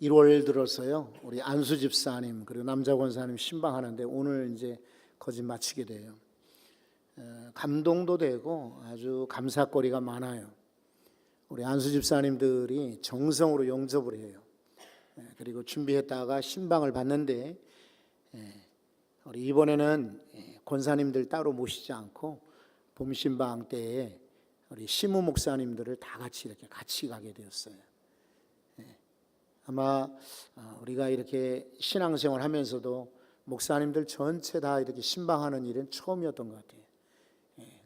1월 들어서요, 우리 안수 집사님 그리고 남자 권사님 신방하는데 오늘 이제 거짓 마치게 돼요. 감동도 되고 아주 감사거리가 많아요. 우리 안수 집사님들이 정성으로 영접을 해요. 그리고 준비했다가 신방을 받는데 우리 이번에는 권사님들 따로 모시지 않고 봄 신방 때에 우리 시무 목사님들을 다 같이 이렇게 같이 가게 되었어요. 아마 우리가 이렇게 신앙생활 하면서도 목사님들 전체 다 이렇게 신방하는 일은 처음이었던 것 같아요.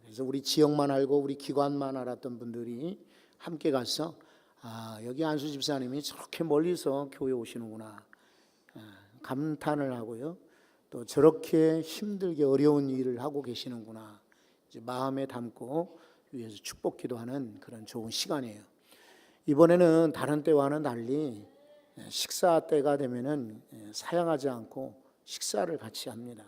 그래서 우리 지역만 알고 우리 기관만 알았던 분들이 함께 가서 여기 안수 집사님이 저렇게 멀리서 교회 오시는구나 감탄을 하고요. 또 저렇게 힘들게 어려운 일을 하고 계시는구나 이제 마음에 담고 위에서 축복 기도하는 그런 좋은 시간이에요. 이번에는 다른 때와는 달리 식사 때가 되면은 사양하지 않고 식사를 같이 합니다.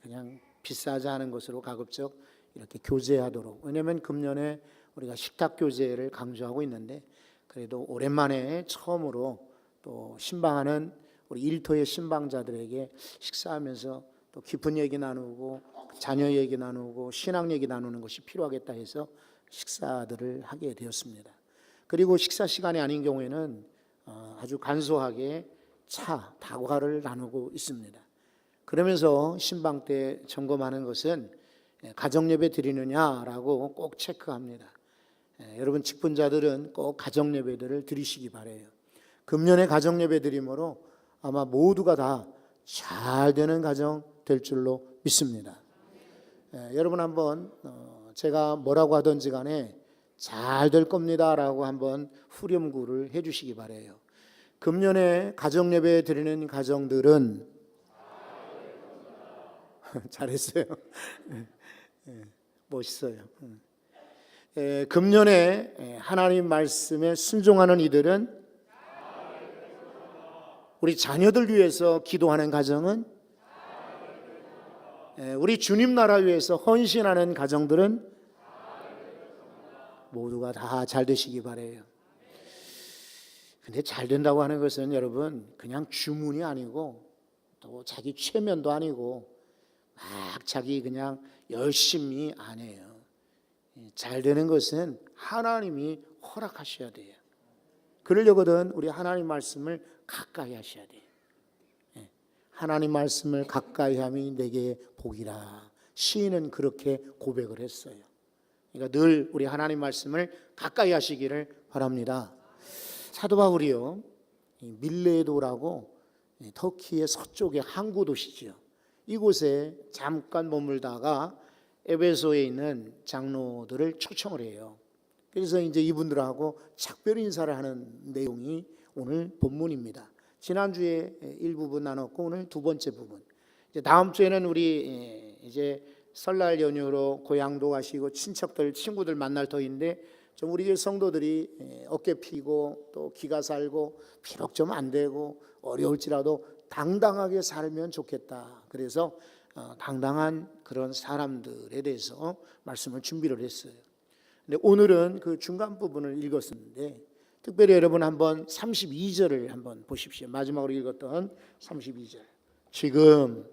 그냥 비싸지 않은 것으로 가급적 이렇게 교제하도록. 왜냐하면 금년에 우리가 식탁 교제를 강조하고 있는데 그래도 오랜만에 처음으로 또 신방하는 우리 일터의 신방자들에게 식사하면서 또 깊은 얘기 나누고 자녀 얘기 나누고 신앙 얘기 나누는 것이 필요하겠다 해서 식사들을 하게 되었습니다. 그리고 식사 시간이 아닌 경우에는 아주 간소하게 차, 다과를 나누고 있습니다. 그러면서 신방 때 점검하는 것은 가정예배 드리느냐라고 꼭 체크합니다. 여러분 직분자들은 꼭 가정예배들을 드리시기 바라요. 금년에 가정예배 드림으로 아마 모두가 다 잘 되는 가정 될 줄로 믿습니다. 여러분 한번 제가 뭐라고 하든지 간에 잘 될 겁니다 라고 한번 후렴구를 해주시기 바라요. 금년에 가정예배 드리는 가정들은 잘했어요. 멋있어요. 금년에 하나님 말씀에 순종하는 이들은 우리 자녀들 위해서 기도하는 가정은 우리 주님 나라 위해서 헌신하는 가정들은 모두가 다 잘 되시기 바라요. 근데 잘 된다고 하는 것은 여러분 그냥 주문이 아니고 또 자기 최면도 아니고 막 자기 그냥 열심히 안 해요. 잘 되는 것은 하나님이 허락하셔야 돼요. 그러려거든 우리 하나님 말씀을 가까이 하셔야 돼요. 하나님 말씀을 가까이 함이 내게 복이라. 시인은 그렇게 고백을 했어요. 그러니까 늘 우리 하나님 말씀을 가까이 하시기를 바랍니다. 사도 바울이요, 밀레도라고 터키의 서쪽의 항구 도시죠. 이곳에 잠깐 머물다가 에베소에 있는 장로들을 초청을 해요. 그래서 이제 이분들하고 작별 인사를 하는 내용이 오늘 본문입니다. 지난주에 일부분 나눴고 오늘 두 번째 부분. 이제 다음 주에는 우리 이제 설날 연휴로 고향도 가시고 친척들, 친구들 만날 터인데 좀 우리 성도들이 어깨 피고 또 기가 살고 비록 좀 안 되고 어려울지라도 당당하게 살면 좋겠다. 그래서 당당한 그런 사람들에 대해서 말씀을 준비를 했어요. 근데 오늘은 그 중간 부분을 읽었었는데 특별히 여러분 한번 32절을 한번 보십시오. 마지막으로 읽었던 32절. 지금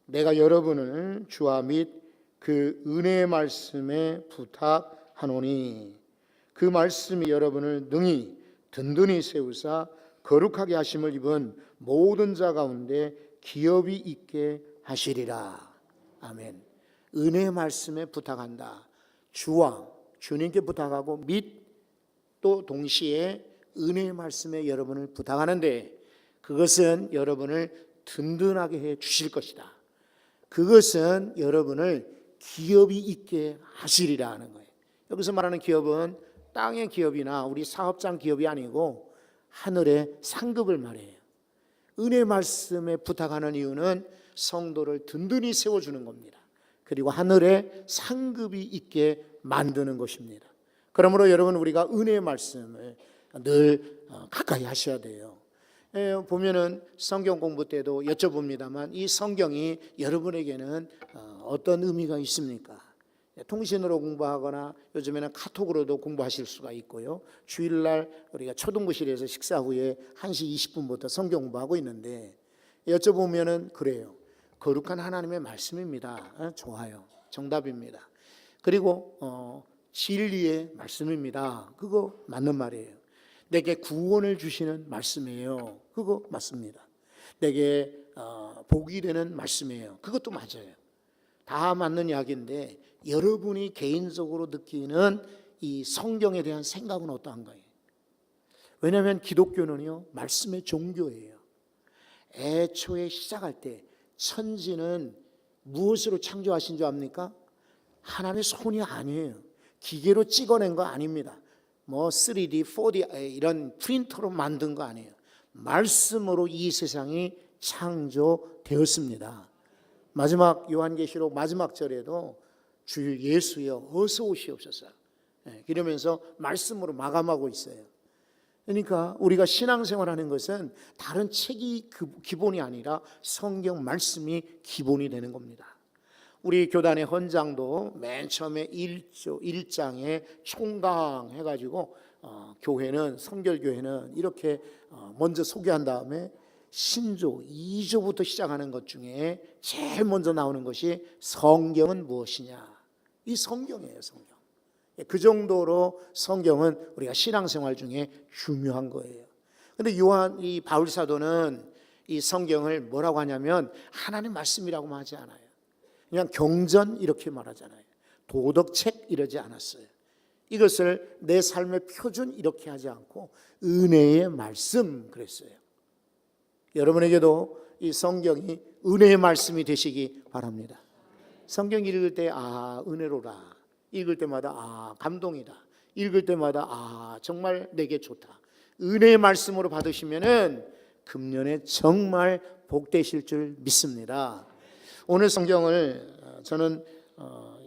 내가 여러분을 주와 및 그 은혜의 말씀에 부탁하노니 그 말씀이 여러분을 능히 든든히 세우사 거룩하게 하심을 입은 모든 자 가운데 기업이 있게 하시리라. 아멘. 은혜의 말씀에 부탁한다. 주와 주님께 부탁하고 및 또 동시에 은혜의 말씀에 여러분을 부탁하는데 그것은 여러분을 든든하게 해 주실 것이다. 그것은 여러분을 기업이 있게 하시리라 하는 거예요. 여기서 말하는 기업은 땅의 기업이나 우리 사업장 기업이 아니고 하늘의 상급을 말해요. 은혜 말씀에 부탁하는 이유는 성도를 든든히 세워주는 겁니다. 그리고 하늘의 상급이 있게 만드는 것입니다. 그러므로 여러분 우리가 은혜의 말씀을 늘 가까이 하셔야 돼요. 보면은 성경 공부 때도 여쭤봅니다만 이 성경이 여러분에게는 어떤 의미가 있습니까? 통신으로 공부하거나 요즘에는 카톡으로도 공부하실 수가 있고요. 주일날 우리가 초등부실에서 식사 후에 1시 20분부터 성경 공부하고 있는데 여쭤보면은 그래요. 거룩한 하나님의 말씀입니다. 좋아요. 정답입니다. 그리고 진리의 말씀입니다. 그거 맞는 말이에요. 내게 구원을 주시는 말씀이에요. 그거 맞습니다. 내게 복이 되는 말씀이에요. 그것도 맞아요. 다 맞는 이야기인데 여러분이 개인적으로 느끼는 이 성경에 대한 생각은 어떠한가요? 왜냐하면 기독교는요, 말씀의 종교예요. 애초에 시작할 때 천지는 무엇으로 창조하신 줄 압니까? 하나님의 손이 아니에요. 기계로 찍어낸 거 아닙니다. 뭐 3D, 4D 이런 프린터로 만든 거 아니에요. 말씀으로 이 세상이 창조되었습니다. 마지막 요한계시록 마지막 절에도 주 예수여 어서 오시옵소서 이러면서 말씀으로 마감하고 있어요. 그러니까 우리가 신앙생활하는 것은 다른 책이 기본이 아니라 성경 말씀이 기본이 되는 겁니다. 우리 교단의 헌장도 맨 처음에 1장에 총강 해가지고 교회는 성결교회는 이렇게 먼저 소개한 다음에 신조 2조부터 시작하는 것 중에 제일 먼저 나오는 것이 성경은 무엇이냐, 이 성경이에요. 성경. 그 정도로 성경은 우리가 신앙생활 중에 중요한 거예요. 근데 이 바울 사도는 이 성경을 뭐라고 하냐면 하나님 말씀이라고 하지 않아요. 그냥 경전 이렇게 말하잖아요. 도덕책 이러지 않았어요. 이것을 내 삶의 표준 이렇게 하지 않고 은혜의 말씀 그랬어요. 여러분에게도 이 성경이 은혜의 말씀이 되시기 바랍니다. 성경 읽을 때 은혜로라. 읽을 때마다 감동이다. 읽을 때마다 정말 내게 좋다. 은혜의 말씀으로 받으시면은 금년에 정말 복되실 줄 믿습니다. 오늘 성경을 저는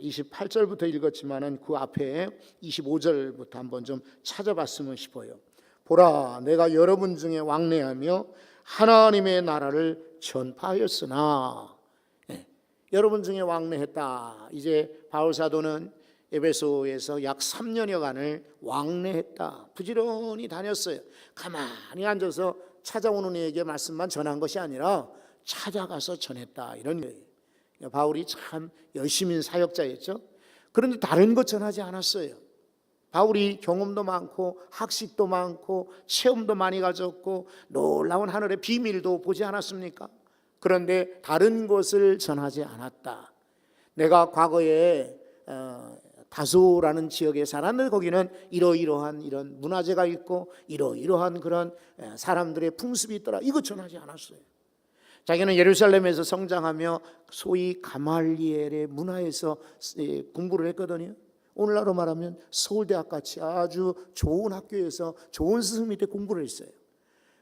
28절부터 읽었지만은 그 앞에 25절부터 한번 좀 찾아봤으면 싶어요. 보라, 내가 여러분 중에 왕래하며 하나님의 나라를 전파하였으나, 여러분 중에 왕래했다. 이제 바울 사도는 에베소에서 약 3년여간을 왕래했다. 부지런히 다녔어요. 가만히 앉아서 찾아오는 이에게 말씀만 전한 것이 아니라 찾아가서 전했다. 이런 거예요. 바울이 참 열심인 사역자였죠. 그런데 다른 것 전하지 않았어요. 바울이 경험도 많고 학식도 많고 체험도 많이 가졌고 놀라운 하늘의 비밀도 보지 않았습니까? 그런데 다른 것을 전하지 않았다. 내가 과거에 다소라는 지역에 살았는데 거기는 이러이러한 이런 문화재가 있고 이러이러한 그런 사람들의 풍습이 있더라. 이거 전하지 않았어요. 자기는 예루살렘에서 성장하며 소위 가말리엘의 문화에서 공부를 했거든요. 오늘날로 말하면 서울대학 같이 아주 좋은 학교에서 좋은 스승 밑에 공부를 했어요.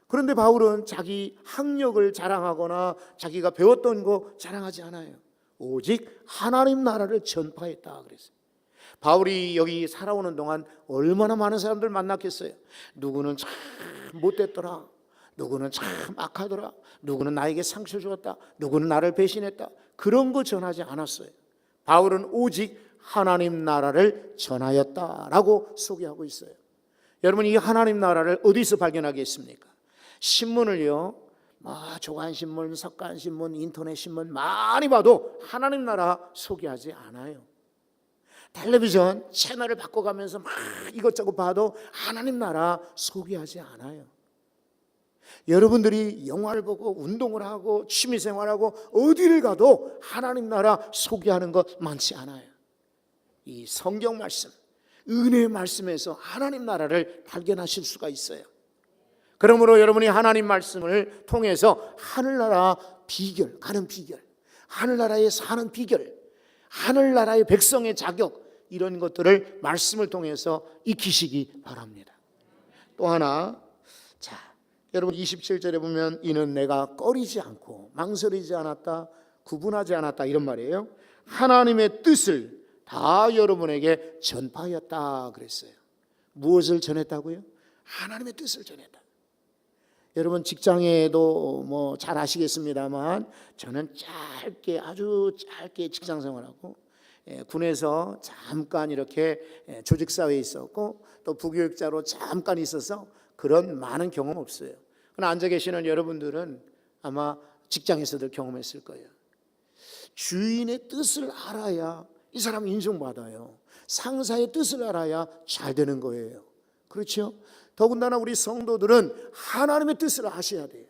그런데 바울은 자기 학력을 자랑하거나 자기가 배웠던 거 자랑하지 않아요. 오직 하나님 나라를 전파했다 그랬어요. 바울이 여기 살아오는 동안 얼마나 많은 사람들 만났겠어요. 누구는 참 못됐더라. 누구는 참 악하더라. 누구는 나에게 상처 주었다. 누구는 나를 배신했다. 그런 거 전하지 않았어요. 바울은 오직 하나님 나라를 전하였다라고 소개하고 있어요. 여러분, 이 하나님 나라를 어디서 발견하겠습니까? 신문을요, 조간신문, 석간신문, 인터넷신문 많이 봐도 하나님 나라 소개하지 않아요. 텔레비전 채널을 바꿔가면서 막 이것저것 봐도 하나님 나라 소개하지 않아요. 여러분들이 영화를 보고 운동을 하고 취미생활하고 어디를 가도 하나님 나라 소개하는 것 많지 않아요. 이 성경 말씀, 은혜의 말씀에서 하나님 나라를 발견하실 수가 있어요. 그러므로 여러분이 하나님 말씀을 통해서 하늘나라 비결, 가는 비결, 하늘나라에 사는 비결, 하늘나라의 백성의 자격, 이런 것들을 말씀을 통해서 익히시기 바랍니다. 또 하나, 여러분 27절에 보면 이는 내가 꺼리지 않고 망설이지 않았다, 구분하지 않았다 이런 말이에요. 하나님의 뜻을 다 여러분에게 전파하였다 그랬어요. 무엇을 전했다고요? 하나님의 뜻을 전했다. 여러분 직장에도 잘 아시겠습니다만 저는 아주 짧게 직장 생활하고 군에서 잠깐 이렇게 조직사회에 있었고 또 부교육자로 잠깐 있어서 그런 많은 경험 없어요. 그러나 앉아 계시는 여러분들은 아마 직장에서도 경험했을 거예요. 주인의 뜻을 알아야 이 사람 인정받아요. 상사의 뜻을 알아야 잘 되는 거예요. 그렇죠? 더군다나 우리 성도들은 하나님의 뜻을 아셔야 돼요.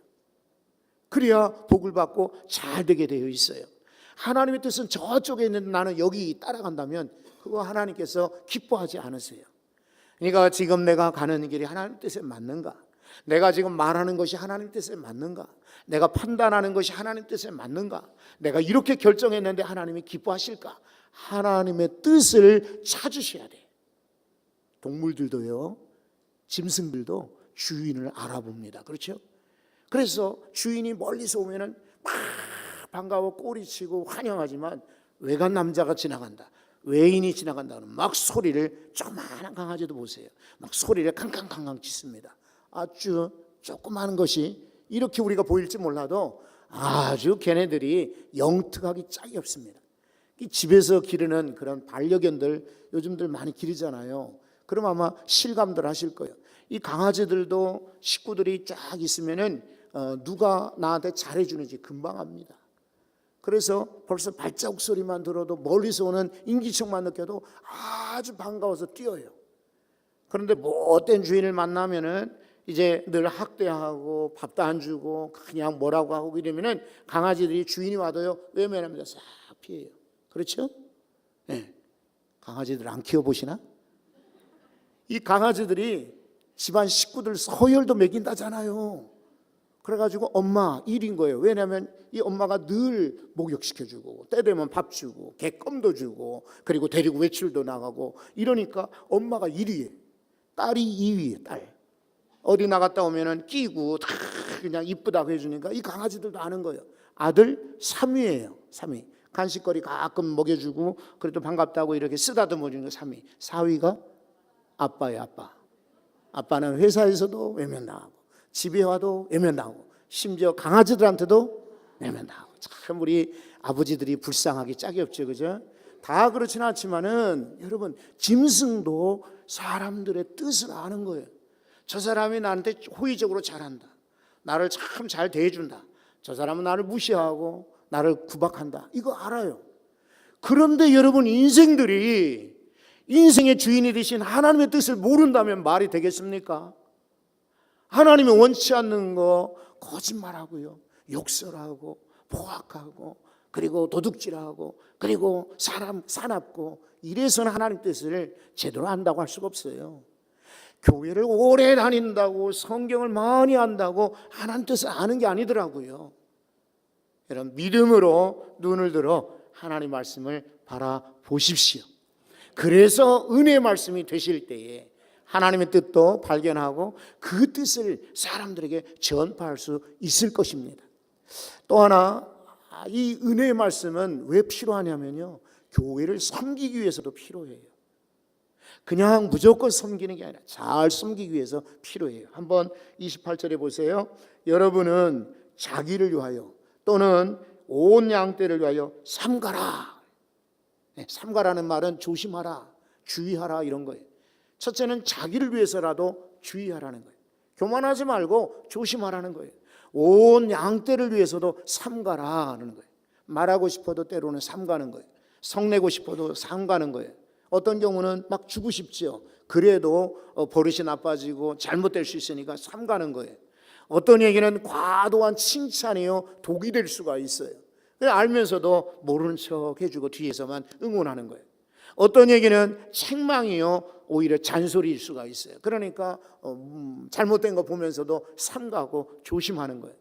그래야 복을 받고 잘 되게 되어 있어요. 하나님의 뜻은 저쪽에 있는데 나는 여기 따라간다면 그거 하나님께서 기뻐하지 않으세요. 그러니까 지금 내가 가는 길이 하나님 뜻에 맞는가? 내가 지금 말하는 것이 하나님 뜻에 맞는가? 내가 판단하는 것이 하나님 뜻에 맞는가? 내가 이렇게 결정했는데 하나님이 기뻐하실까? 하나님의 뜻을 찾으셔야 돼요. 동물들도요, 짐승들도 주인을 알아봅니다. 그렇죠? 그래서 주인이 멀리서 오면은 막 반가워 꼬리치고 환영하지만 외간 남자가 지나간다, 외인이 지나간다는 막 소리를, 조그마한 강아지도 보세요, 막 소리를 캉캉캉캉 짖습니다. 아주 조그마한 것이 이렇게 우리가 보일지 몰라도 아주 걔네들이 영특하기 짝이 없습니다. 집에서 기르는 그런 반려견들 요즘들 많이 기르잖아요. 그럼 아마 실감들 하실 거예요. 이 강아지들도 식구들이 쫙 있으면은 누가 나한테 잘해주는지 금방 압니다. 그래서 벌써 발자국 소리만 들어도 멀리서 오는 인기척만 느껴도 아주 반가워서 뛰어요. 그런데 못된 주인을 만나면은 이제 늘 학대하고 밥도 안 주고 그냥 뭐라고 하고 이러면은 강아지들이 주인이 와도요 외면합니다. 싹 피해요. 그렇죠? 네. 강아지들 안 키워보시나? 이 강아지들이 집안 식구들 서열도 매긴다잖아요. 그래가지고 엄마 일인 거예요. 왜냐하면 이 엄마가 늘 목욕시켜주고 때 되면 밥 주고 개껌도 주고 그리고 데리고 외출도 나가고 이러니까 엄마가 1위에 딸이 2위에 딸. 어디 나갔다 오면은 끼고 다 그냥 이쁘다고 해주니까 이 강아지들도 아는 거예요. 아들 3위예요. 3위. 간식거리 가끔 먹여주고 그래도 반갑다고 이렇게 쓰다듬어 주는 거 3위. 4위가 아빠예요. 아빠. 아빠는 회사에서도 외면당하고 집에 와도 외면당하고 심지어 강아지들한테도 외면당하고. 참 우리 아버지들이 불쌍하기 짝이 없죠. 그죠? 다 그렇지는 않지만은 여러분, 짐승도 사람들의 뜻을 아는 거예요. 저 사람이 나한테 호의적으로 잘한다, 나를 참 잘 대해준다, 저 사람은 나를 무시하고 나를 구박한다, 이거 알아요. 그런데 여러분, 인생들이 인생의 주인이 되신 하나님의 뜻을 모른다면 말이 되겠습니까? 하나님이 원치 않는 거 거짓말하고요, 욕설하고 포악하고 그리고 도둑질하고 그리고 사람 사납고 이래서는 하나님 뜻을 제대로 안다고 할 수가 없어요. 교회를 오래 다닌다고 성경을 많이 안다고 하나님 뜻을 아는 게 아니더라고요. 여러분, 믿음으로 눈을 들어 하나님 말씀을 바라보십시오. 그래서 은혜의 말씀이 되실 때에 하나님의 뜻도 발견하고 그 뜻을 사람들에게 전파할 수 있을 것입니다. 또 하나, 이 은혜의 말씀은 왜 필요하냐면요, 교회를 섬기기 위해서도 필요해요. 그냥 무조건 섬기는 게 아니라 잘 섬기기 위해서 필요해요. 한번 28절에 보세요. 여러분은 자기를 위하여 또는 온 양떼를 위하여 삼가라. 삼가라는 말은 조심하라, 주의하라 이런 거예요. 첫째는 자기를 위해서라도 주의하라는 거예요. 교만하지 말고 조심하라는 거예요. 온 양떼를 위해서도 삼가라는 거예요. 말하고 싶어도 때로는 삼가는 거예요. 성내고 싶어도 삼가는 거예요. 어떤 경우는 막 주고 싶죠. 그래도 버릇이 나빠지고 잘못될 수 있으니까 삼가는 거예요. 어떤 얘기는 과도한 칭찬이요 독이 될 수가 있어요. 알면서도 모르는 척 해주고 뒤에서만 응원하는 거예요. 어떤 얘기는 책망이요 오히려 잔소리일 수가 있어요. 그러니까 잘못된 거 보면서도 삼가고 조심하는 거예요.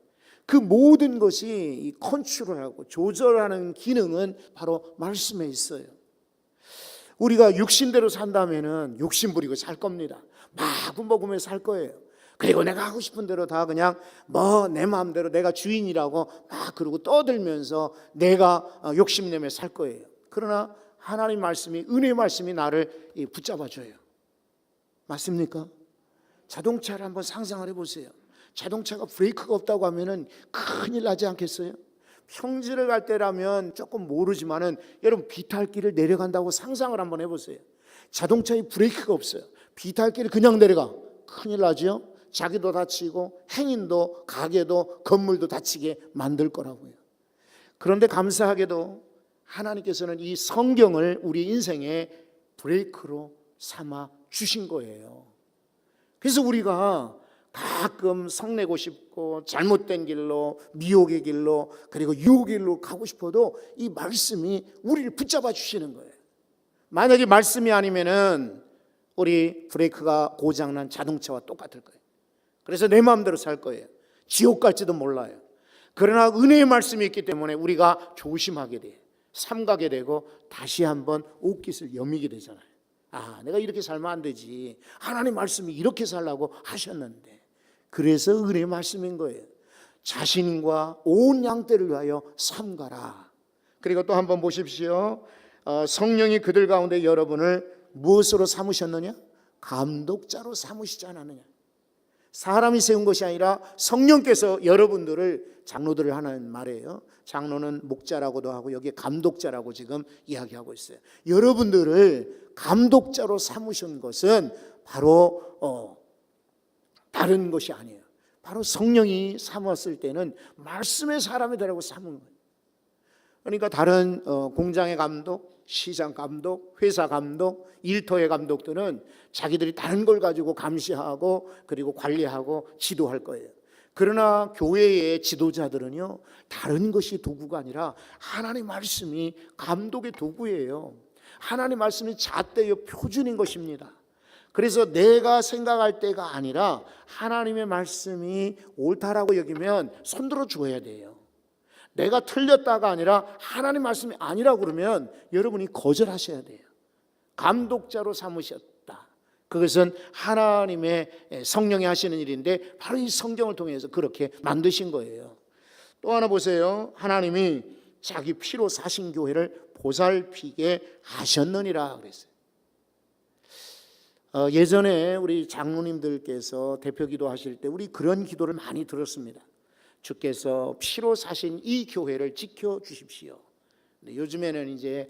그 모든 것이 컨트롤하고 조절하는 기능은 바로 말씀에 있어요. 우리가 육신대로 산다면은 욕심 부리고 살 겁니다. 막 먹으면서 살 거예요. 그리고 내가 하고 싶은 대로 다 그냥 뭐 내 마음대로 내가 주인이라고 막 그러고 떠들면서 내가 욕심내며 살 거예요. 그러나 하나님 말씀이, 은혜의 말씀이 나를 붙잡아줘요. 맞습니까? 자동차를 한번 상상을 해보세요. 자동차가 브레이크가 없다고 하면은 큰일 나지 않겠어요? 평지를 갈 때라면 조금 모르지만은 여러분 비탈길을 내려간다고 상상을 한번 해보세요. 자동차에 브레이크가 없어요. 비탈길을 그냥 내려가. 큰일 나죠. 자기도 다치고 행인도 가게도 건물도 다치게 만들 거라고요. 그런데 감사하게도 하나님께서는 이 성경을 우리 인생의 브레이크로 삼아 주신 거예요. 그래서 우리가 가끔 성내고 싶고 잘못된 길로, 미혹의 길로, 그리고 유혹의 길로 가고 싶어도 이 말씀이 우리를 붙잡아 주시는 거예요. 만약에 말씀이 아니면은 우리 브레이크가 고장난 자동차와 똑같을 거예요. 그래서 내 마음대로 살 거예요. 지옥 갈지도 몰라요. 그러나 은혜의 말씀이 있기 때문에 우리가 조심하게 돼요. 삼가게 되고 다시 한번 옷깃을 여미게 되잖아요. 아, 내가 이렇게 살면 안 되지. 하나님 말씀이 이렇게 살라고 하셨는데. 그래서 은혜의 말씀인 거예요. 자신과 온 양떼를 위하여 삼가라. 그리고 또 한번 보십시오. 성령이 그들 가운데 여러분을 무엇으로 삼으셨느냐? 감독자로 삼으시지 않았느냐? 사람이 세운 것이 아니라 성령께서 여러분들을, 장로들을 하는 말이에요. 장로는 목자라고도 하고 여기에 감독자라고 지금 이야기하고 있어요. 여러분들을 감독자로 삼으신 것은 바로 다른 것이 아니에요. 바로 성령이 삼았을 때는 말씀의 사람이 되라고 삼은 거예요. 그러니까 다른 공장의 감독, 시장 감독, 회사 감독, 일터의 감독들은 자기들이 다른 걸 가지고 감시하고 그리고 관리하고 지도할 거예요. 그러나 교회의 지도자들은요, 다른 것이 도구가 아니라 하나님의 말씀이 감독의 도구예요. 하나님의 말씀이 잣대요 표준인 것입니다. 그래서 내가 생각할 때가 아니라 하나님의 말씀이 옳다라고 여기면 손들어 줘야 돼요. 내가 틀렸다가 아니라 하나님 말씀이 아니라고 그러면 여러분이 거절하셔야 돼요. 감독자로 삼으셨다. 그것은 하나님의 성령이 하시는 일인데 바로 이 성경을 통해서 그렇게 만드신 거예요. 또 하나 보세요. 하나님이 자기 피로 사신 교회를 보살피게 하셨느니라 그랬어요. 예전에 우리 장로님들께서 대표 기도하실 때 우리 그런 기도를 많이 들었습니다. 주께서 피로 사신 이 교회를 지켜주십시오. 요즘에는 이제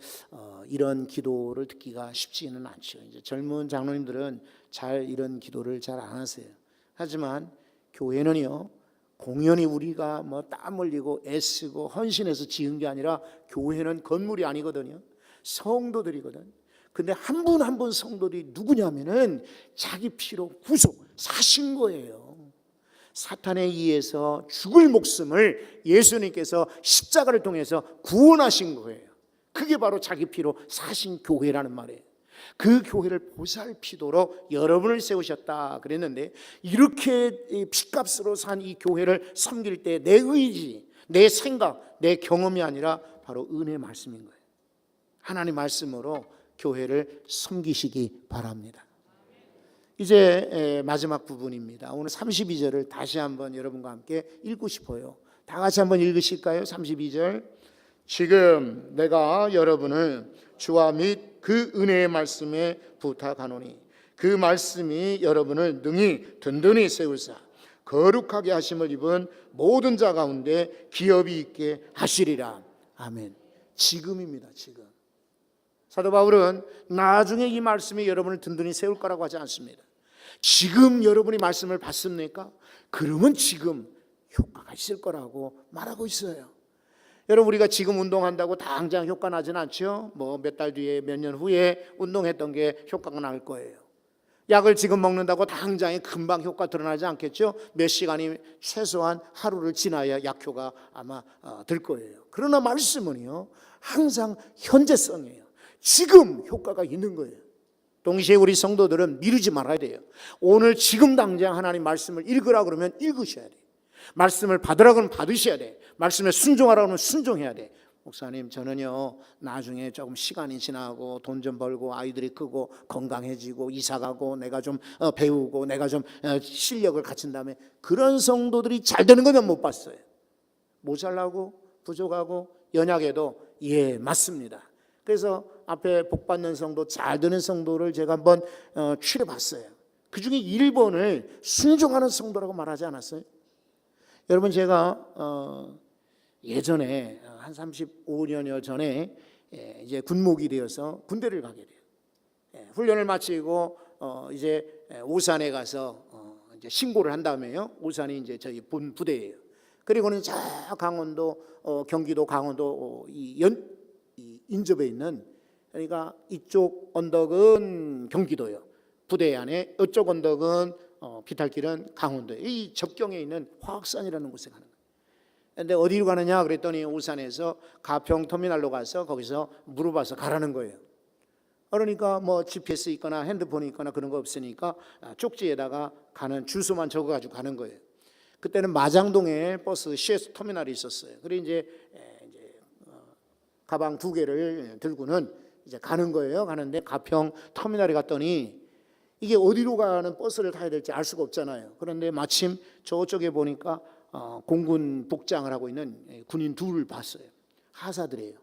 이런 기도를 듣기가 쉽지는 않죠. 이제 젊은 장로님들은 잘 이런 기도를 잘 안 하세요. 하지만 교회는요, 공연히 우리가 뭐 땀 흘리고 애쓰고 헌신해서 지은 게 아니라 교회는 건물이 아니거든요. 성도들이거든. 근데 한 분 한 분 성도들이 누구냐면은 자기 피로 구속 사신 거예요. 사탄에 의해서 죽을 목숨을 예수님께서 십자가를 통해서 구원하신 거예요. 그게 바로 자기 피로 사신 교회라는 말이에요. 그 교회를 보살피도록 여러분을 세우셨다 그랬는데, 이렇게 피값으로 산 이 교회를 섬길 때 내 의지, 내 생각, 내 경험이 아니라 바로 은혜의 말씀인 거예요. 하나님 말씀으로 교회를 섬기시기 바랍니다. 이제 마지막 부분입니다. 오늘 32절을 다시 한번 여러분과 함께 읽고 싶어요. 다 같이 한번 읽으실까요? 32절. 지금 내가 여러분을 주와 및 그 은혜의 말씀에 부탁하노니 그 말씀이 여러분을 능히 든든히 세우사 거룩하게 하심을 입은 모든 자 가운데 기업이 있게 하시리라. 아멘. 지금입니다. 지금. 사도 바울은 나중에 이 말씀이 여러분을 든든히 세울 거라고 하지 않습니다. 지금 여러분이 말씀을 받습니까? 그러면 지금 효과가 있을 거라고 말하고 있어요. 여러분, 우리가 지금 운동한다고 당장 효과 나진 않죠. 뭐 몇 달 뒤에 몇 년 후에 운동했던 게 효과가 날 거예요. 약을 지금 먹는다고 당장에 금방 효과 드러나지 않겠죠. 몇 시간이 최소한 하루를 지나야 약효가 아마 들 거예요. 그러나 말씀은요, 항상 현재성이에요. 지금 효과가 있는 거예요. 동시에 우리 성도들은 미루지 말아야 돼요. 오늘 지금 당장 하나님 말씀을 읽으라 그러면 읽으셔야 돼요. 말씀을 받으라 그러면 받으셔야 돼. 말씀에 순종하라 그러면 순종해야 돼. 목사님, 저는요 나중에 조금 시간이 지나고 돈 좀 벌고 아이들이 크고 건강해지고 이사가고 내가 좀 배우고 내가 좀 실력을 갖춘 다음에, 그런 성도들이 잘 되는 거면 못 봤어요. 모자라고 부족하고 연약해도 예 맞습니다. 그래서 앞에 복받는 성도, 잘 되는 성도를 제가 한번 추려봤어요. 그 중에 1번을 순종하는 성도라고 말하지 않았어요? 여러분, 제가 예전에 한 35년여 전에 이제 군목이 되어서 군대를 가게 돼요. 훈련을 마치고 이제 오산에 가서 이제 신고를 한 다음에요. 오산이 이제 저희 본 부대예요. 그리고는 저 강원도 경기도 강원도 이 인접에 있는, 그러니까 이쪽 언덕은 경기도요. 부대 안에 이쪽 언덕은 비탈길은 강원도, 이 접경에 있는 화학산이라는 곳에 가는 거예요. 근데 어디로 가느냐 그랬더니 울산에서 가평 터미널로 가서 거기서 물어봐서 가라는 거예요. 그러니까 뭐 GPS 있거나 핸드폰이 있거나 그런 거 없으니까 쪽지에다가 가는 주소만 적어가지고 가는 거예요. 그때는 마장동에 버스 CS 터미널이 있었어요. 그래 이제 가방 2개를 들고는 이제 가는 거예요. 가는데 가평 터미널에 갔더니 이게 어디로 가는 버스를 타야 될지 알 수가 없잖아요. 그런데 마침 저쪽에 보니까 공군 복장을 하고 있는 군인 둘을 봤어요. 하사들이에요.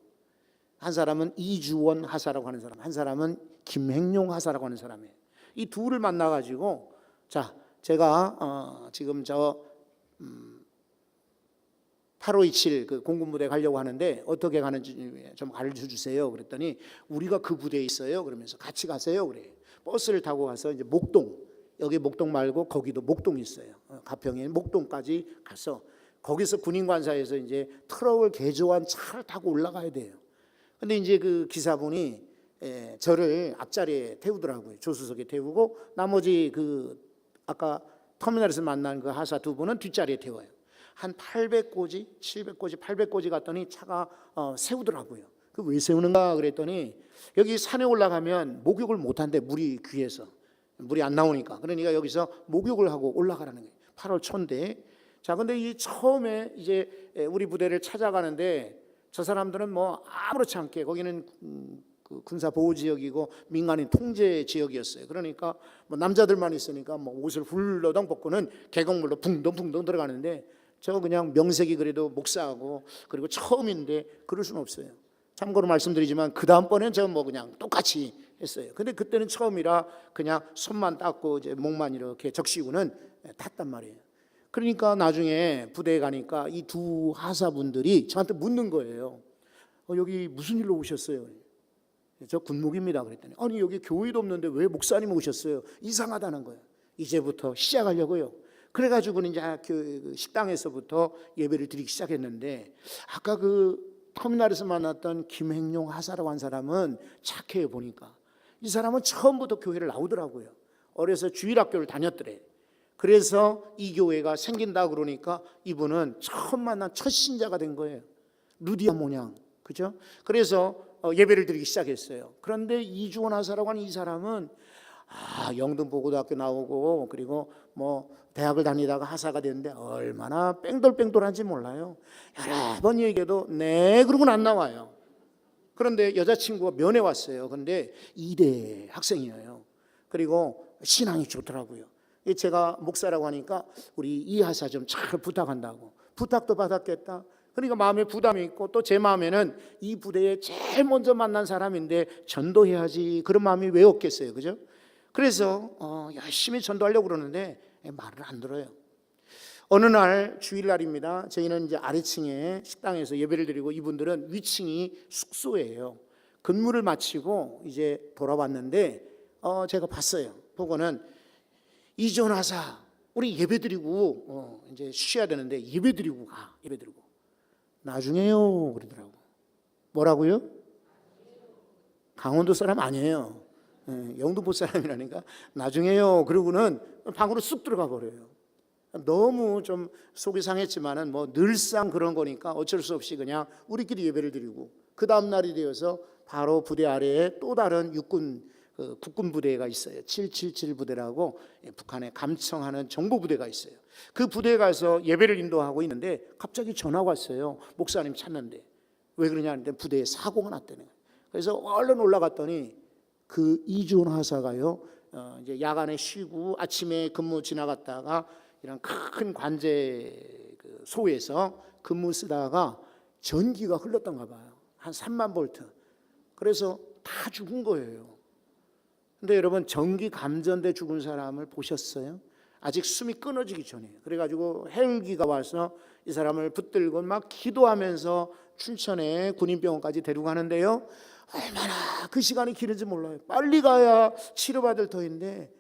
한 사람은 이주원 하사라고 하는 사람, 한 사람은 김행용 하사라고 하는 사람이에요. 이 둘을 만나가지고 자, 제가 지금 저 8527 그 공군부대 가려고 하는데 어떻게 가는지 좀 알려 주세요. 그랬더니 우리가 그 부대에 있어요. 그러면서 같이 가세요. 그래요. 버스를 타고 가서 이제 목동, 여기 목동 말고 거기도 목동이 있어요. 가평에 목동까지 가서 거기서 군인관사에서 이제 트럭을 개조한 차를 타고 올라가야 돼요. 근데 이제 그 기사분이 저를 앞자리에 태우더라고요. 조수석에 태우고 나머지 그 아까 터미널에서 만난 그 하사 2분은 뒷자리에 태워요. 한 800고지, 700고지, 800고지 갔더니 차가 세우더라고요. 그 왜 세우는가 그랬더니 여기 산에 올라가면 목욕을 못 한대. 물이 귀해서. 물이 안 나오니까. 그러니까 여기서 목욕을 하고 올라가라는 거예요. 8월 초인데. 자, 근데 이 처음에 이제 우리 부대를 찾아가는데 저 사람들은 뭐 아무렇지 않게 거기는 그 군사 보호 지역이고 민간인 통제 지역이었어요. 그러니까 뭐 남자들만 있으니까 뭐 옷을 훌러덩 벗고는 계곡물로 붕덩붕덩 들어가는데 저 그냥 명색이 그래도 목사하고 그리고 처음인데 그럴 수는 없어요. 참고로 말씀드리지만 그 다음번엔 저 뭐 그냥 똑같이 했어요. 근데 그때는 처음이라 그냥 손만 닦고 이제 목만 이렇게 적시고는 탔단 말이에요. 그러니까 나중에 부대에 가니까 이 두 하사분들이 저한테 묻는 거예요. 여기 무슨 일로 오셨어요? 저 군목입니다. 그랬더니 아니 여기 교회도 없는데 왜 목사님 오셨어요? 이상하다는 거예요. 이제부터 시작하려고요. 그래가지고는 이제 그 식당에서부터 예배를 드리기 시작했는데 아까 그 터미널에서 만났던 김행용 하사라고 한 사람은 착해요. 보니까 이 사람은 처음부터 교회를 나오더라고요. 어려서 주일학교를 다녔더래. 그래서 이 교회가 생긴다 그러니까 이분은 처음 만난 첫 신자가 된 거예요. 루디아 모냥, 그죠? 그래서 예배를 드리기 시작했어요. 그런데 이주원 하사라고 하는 이 사람은 영등포고등학교 나오고 그리고 뭐 대학을 다니다가 하사가 됐는데 얼마나 뺑돌뺑돌한지 몰라요. 여러 번 얘기해도 네 그러고는 안 나와요. 그런데 여자친구가 면회 왔어요. 그런데 이대 학생이에요. 그리고 신앙이 좋더라고요. 제가 목사라고 하니까 우리 이 하사 좀 잘 부탁한다고. 부탁도 받았겠다. 그러니까 마음에 부담이 있고 또 제 마음에는 이 부대에 제일 먼저 만난 사람인데 전도해야지 그런 마음이 왜 없겠어요. 그죠? 그래서 열심히 전도하려고 그러는데 말을 안 들어요. 어느 날 주일날입니다. 저희는 이제 아래층에 식당에서 예배를 드리고 이분들은 위층이 숙소예요. 근무를 마치고 이제 돌아왔는데 제가 봤어요. 보고는 이주원 하사 우리 예배 드리고 이제 쉬어야 되는데 예배 드리고 가. 예배 드리고 나중에요 그러더라고. 뭐라고요? 강원도 사람 아니에요. 영등포 사람이라니까 나중에요. 그러고는 방으로 쑥 들어가 버려요. 너무 좀 속이 상했지만은 뭐 늘상 그런 거니까 어쩔 수 없이 그냥 우리끼리 예배를 드리고 그 다음 날이 되어서 바로 부대 아래에 또 다른 육군 국군 부대가 있어요. 777 부대라고 북한에 감청하는 정보 부대가 있어요. 그 부대에 가서 예배를 인도하고 있는데 갑자기 전화가 왔어요. 목사님 찾는데 왜 그러냐 하는데 부대에 사고가 났다는 거예요. 그래서 얼른 올라갔더니 그 이주원 하사가요. 이제 야간에 쉬고 아침에 근무 지나갔다가 이런 큰 관제 소에서 근무 쓰다가 전기가 흘렀던가 봐요. 한 3만 볼트. 그래서 다 죽은 거예요. 근데 여러분 전기 감전돼 죽은 사람을 보셨어요? 아직 숨이 끊어지기 전이에요. 그래가지고 헬기가 와서 이 사람을 붙들고 막 기도하면서 춘천에 군인병원까지 데리고 가는데요. 얼마나 그 시간이 길은지 몰라요. 빨리 가야 치료받을 터인데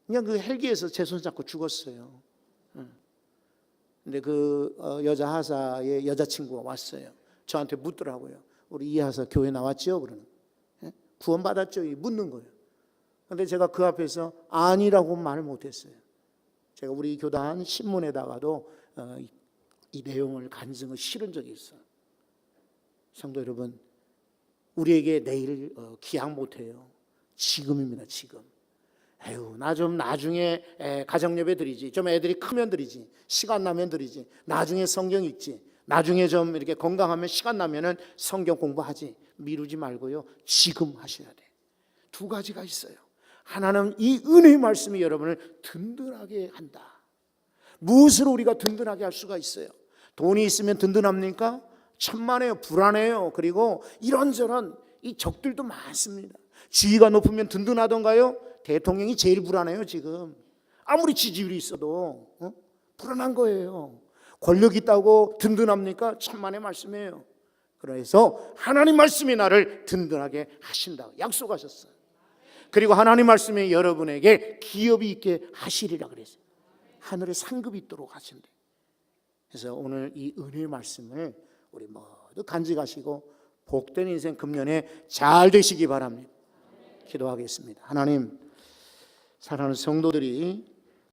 그냥 그 헬기에서 제 손 잡고 죽었어요. 근데 그 여자 하사의 여자친구가 왔어요. 저한테 묻더라고요. 우리 이 하사 교회 나왔죠? 그러는. 구원받았죠? 묻는 거예요. 근데 제가 그 앞에서 아니라고 말을 못했어요. 제가 우리 교단 신문에다가도 이 내용을 간증을 실은 적이 있어요. 성도 여러분, 우리에게 내일 기약 못해요. 지금입니다. 지금. 에휴, 나 좀 나중에 가정예배 드리지. 좀 애들이 크면 드리지. 시간 나면 드리지. 나중에 성경 읽지. 나중에 좀 이렇게 건강하면 시간 나면은 성경 공부하지. 미루지 말고요. 지금 하셔야 돼. 두 가지가 있어요. 하나는 이 은혜의 말씀이 여러분을 든든하게 한다. 무엇으로 우리가 든든하게 할 수가 있어요? 돈이 있으면 든든합니까? 천만에요. 불안해요. 그리고 이런저런 이 적들도 많습니다. 지위가 높으면 든든하던가요? 대통령이 제일 불안해요. 지금 아무리 지지율이 있어도 불안한 거예요. 권력 있다고 든든합니까? 천만의 말씀이에요. 그래서 하나님 말씀이 나를 든든하게 하신다고 약속하셨어요. 그리고 하나님 말씀이 여러분에게 기업이 있게 하시리라 그랬어요. 하늘에 상급이 있도록 하신대. 그래서 오늘 이 은혜의 말씀을 우리 모두 간직하시고 복된 인생 금년에 잘 되시기 바랍니다. 기도하겠습니다. 하나님, 사랑하는 성도들이